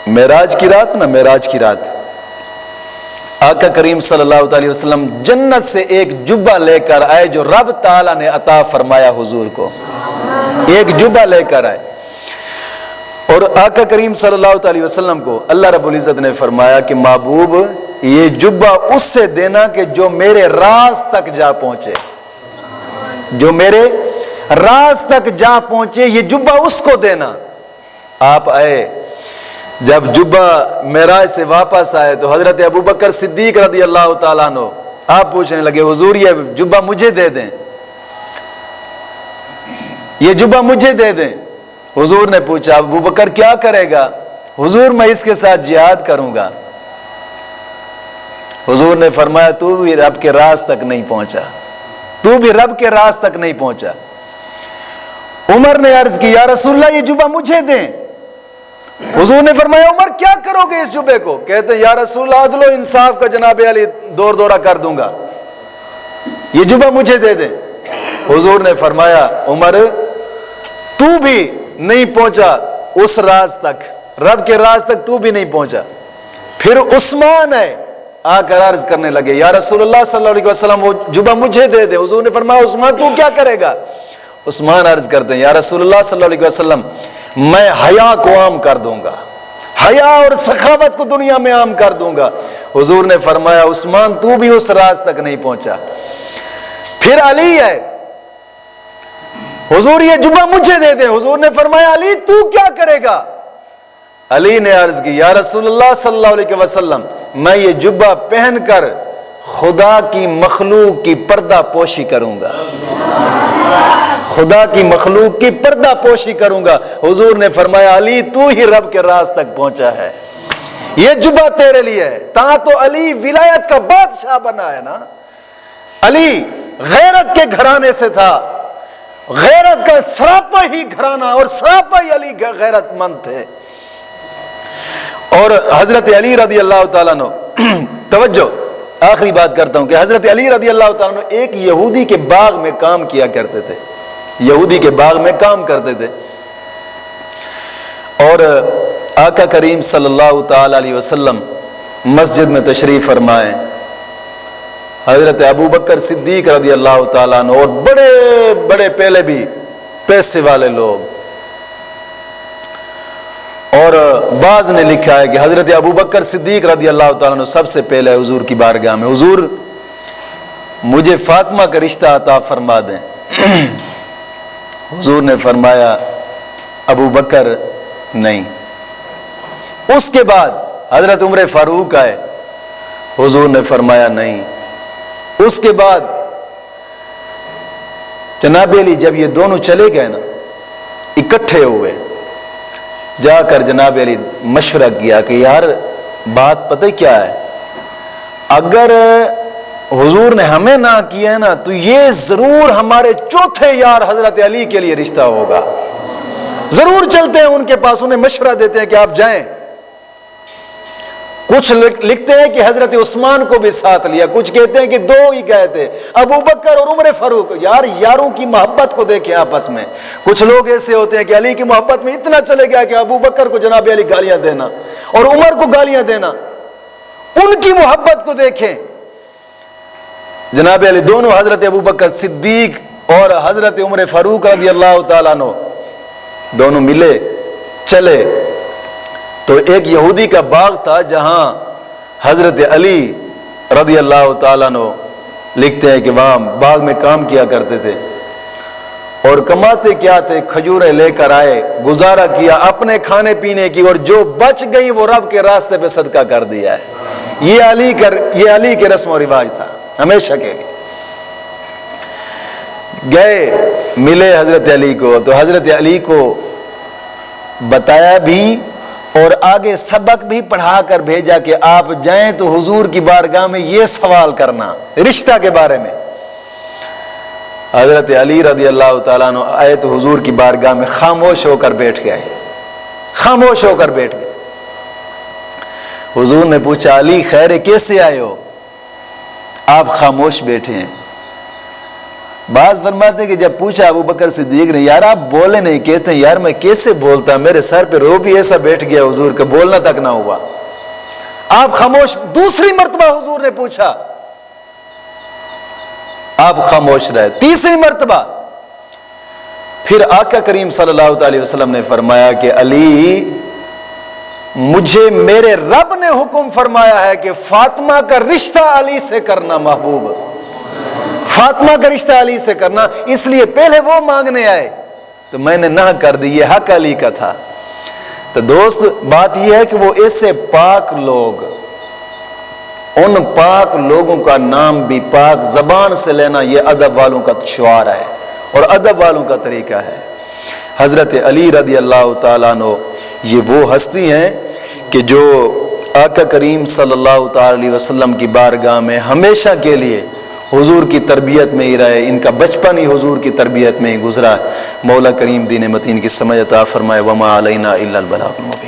معراج کی رات نا، معراج کی رات آقا کریم صلی اللہ علیہ وسلم جنت سے ایک جبہ لے کر آئے جو رب تعالیٰ نے عطا فرمایا حضور کو، ایک جبہ لے کر آئے، اور آقا کریم صلی اللہ علیہ وسلم کو اللہ رب العزت نے فرمایا کہ محبوب یہ جبہ اس سے دینا کہ جو میرے راز تک جا پہنچے، جو میرے راز تک جا پہنچے، یہ جبہ اس کو دینا۔ آپ آئے، جب جبہ معراج سے واپس آئے تو حضرت ابوبکر صدیق رضی اللہ تعالیٰ عنہ آپ پوچھنے لگے حضور یہ جبہ مجھے دے دیں، یہ جبہ مجھے دے دیں۔ حضور نے پوچھا ابوبکر کیا کرے گا؟ حضور میں اس کے ساتھ جہاد کروں گا۔ حضور نے فرمایا تو بھی رب کے راز تک نہیں پہنچا، تو بھی رب کے راز تک نہیں پہنچا۔ عمر نے عرض کی یا رسول اللہ یہ جبہ مجھے دیں۔ حضور نے فرمایا عمر کیا کرو گے اس جبے کو؟ کہتے ہیں یا رسول اللہ عدل و انصاف کا جناب علی دور دورہ کر دوں گا، یہ جبہ مجھے دے دیں۔ حضور نے فرمایا عمر تو بھی نہیں پہنچا اس راز تک، رب کے راز تک تو بھی نہیں پہنچا۔ پھر عثمان ہے آ کر عرض کرنے لگے یا رسول اللہ صلی اللہ علیہ وسلم وہ جبہ مجھے دے دے۔ حضور نے فرمایا عثمان تو کیا کرے گا؟ عثمان عرض کرتے ہیں یا رسول اللہ صلی اللہ علیہ وسلم میں حیا کو عام کر دوں گا، حیا اور سخاوت کو دنیا میں عام کر دوں گا۔ حضور نے فرمایا عثمان تو بھی اس راز تک نہیں پہنچا۔ پھر علی ہے، حضور یہ جبہ مجھے دے دیں۔ حضور نے فرمایا علی تو کیا کرے گا؟ علی نے عرض کی یا رسول اللہ صلی اللہ علیہ وسلم میں یہ جبہ پہن کر خدا کی مخلوق کی پردہ پوشی کروں گا، خدا کی مخلوق کی پردہ پوشی کروں گا۔ حضور نے فرمایا علی تو ہی رب کے راز تک پہنچا ہے، یہ جبہ تیرے لیے ہے۔ تاں تو علی ولایت کا بادشاہ بنا ہے نا، علی غیرت کے گھرانے سے تھا، غیرت کا سراپا ہی گھرانہ اور سراپا ہی علی غیرت مند تھے۔ اور حضرت علی رضی اللہ تعالیٰ عنہ توجہ آخری بات کرتا ہوں کہ حضرت علی رضی اللہ تعالیٰ عنہ ایک یہودی کے باغ میں کام کیا کرتے تھے، یہودی کے باغ میں کام کرتے تھے، اور آقا کریم صلی اللہ تعالی علیہ وسلم مسجد میں تشریف فرمائے، حضرت ابوبکر صدیق رضی اللہ تعالیٰ عنہ اور بڑے بڑے پہلے بھی پیسے والے لوگ، اور بعض نے لکھا ہے کہ حضرت ابوبکر صدیق رضی اللہ تعالیٰ عنہ سب سے پہلے حضور کی بارگاہ میں حضور مجھے فاطمہ کا رشتہ عطا فرما دیں۔ حضور نے فرمایا ابوبکر نہیں۔ اس کے بعد حضرت عمر فاروق آئے، حضور نے فرمایا نہیں۔ اس کے بعد جناب علی جب یہ دونوں چلے گئے نا، اکٹھے ہوئے، جا کر جناب علی مشورہ کیا کہ یار بات پتہ کیا ہے، اگر حضور نے ہمیں نہ کیا ہے نا تو یہ ضرور ہمارے چوتھے یار حضرت علی کے لیے رشتہ ہوگا، ضرور چلتے ہیں ان کے پاس، انہیں مشورہ دیتے ہیں کہ آپ جائیں۔ کچھ لکھتے ہیں کہ حضرت عثمان کو بھی ساتھ لیا، کچھ کہتے ہیں کہ دو ہی گئے تھے، ابوبکر اور عمر فاروق۔ یار یاروں کی محبت کو دیکھیں آپس میں، کچھ لوگ ایسے ہوتے ہیں کہ علی کی محبت میں اتنا چلے گیا کہ ابوبکر کو جناب علی گالیاں دینا اور عمر کو گالیاں دینا، ان کی محبت کو دیکھیں۔ جناب علی دونوں حضرت ابوبکر صدیق اور حضرت عمر فاروق رضی اللہ تعالیٰ عنہ دونوں ملے چلے، تو ایک یہودی کا باغ تھا جہاں حضرت علی رضی اللہ تعالیٰ عنہ لکھتے ہیں کہ وہاں باغ میں کام کیا کرتے تھے، اور کماتے کیا تھے، کھجوریں لے کر آئے، گزارا کیا اپنے کھانے پینے کی، اور جو بچ گئی وہ رب کے راستے پہ صدقہ کر دیا ہے۔ یہ علی کے رسم و رواج تھا ہمیشہ کے لیے۔ گئے ملے حضرت علی کو، تو حضرت علی کو بتایا بھی اور آگے سبق بھی پڑھا کر بھیجا کہ آپ جائیں تو حضور کی بارگاہ میں یہ سوال کرنا رشتہ کے بارے میں۔ حضرت علی رضی اللہ تعالیٰ عنہ آئے تو حضور کی بارگاہ میں خاموش ہو کر بیٹھ گئے، خاموش ہو کر بیٹھ گئے۔ حضور نے پوچھا علی خیر کیسے آئے ہو؟ آپ خاموش بیٹھے ہیں۔ بعض فرماتے ہیں کہ جب پوچھا ابو بکر صدیق نے یار آپ بولے نہیں، کہتے ہیں یار میں کیسے بولتا، میرے سر پہ رو بھی ایسا بیٹھ گیا حضور کا بولنا تک نہ ہوا۔ آپ خاموش، دوسری مرتبہ حضور نے پوچھا آپ خاموش رہے، تیسری مرتبہ پھر آقا کریم صلی اللہ علیہ وسلم نے فرمایا کہ علی، مجھے میرے رب نے حکم فرمایا ہے کہ فاطمہ کا رشتہ علی سے کرنا، محبوب فاطمہ کا رشتہ علی سے کرنا، اس لیے پہلے وہ مانگنے آئے تو میں نے نہ کر دی، یہ حق علی کا تھا۔ تو دوست بات یہ ہے کہ وہ ایسے پاک لوگ، ان پاک لوگوں کا نام بھی پاک زبان سے لینا یہ ادب والوں کا شعار ہے اور ادب والوں کا طریقہ ہے۔ حضرت علی رضی اللہ تعالیٰ عنہ یہ وہ ہستی ہیں کہ جو آقا کریم صلی اللہ تعالیٰ علیہ وسلم کی بارگاہ میں ہمیشہ کے لیے حضور کی تربیت میں ہی رہے، ان کا بچپن ہی حضور کی تربیت میں ہی گزرا۔ مولا کریم دین متین کی سمجھ عطا فرمائے۔ وما علینا الا البلاغ المبین۔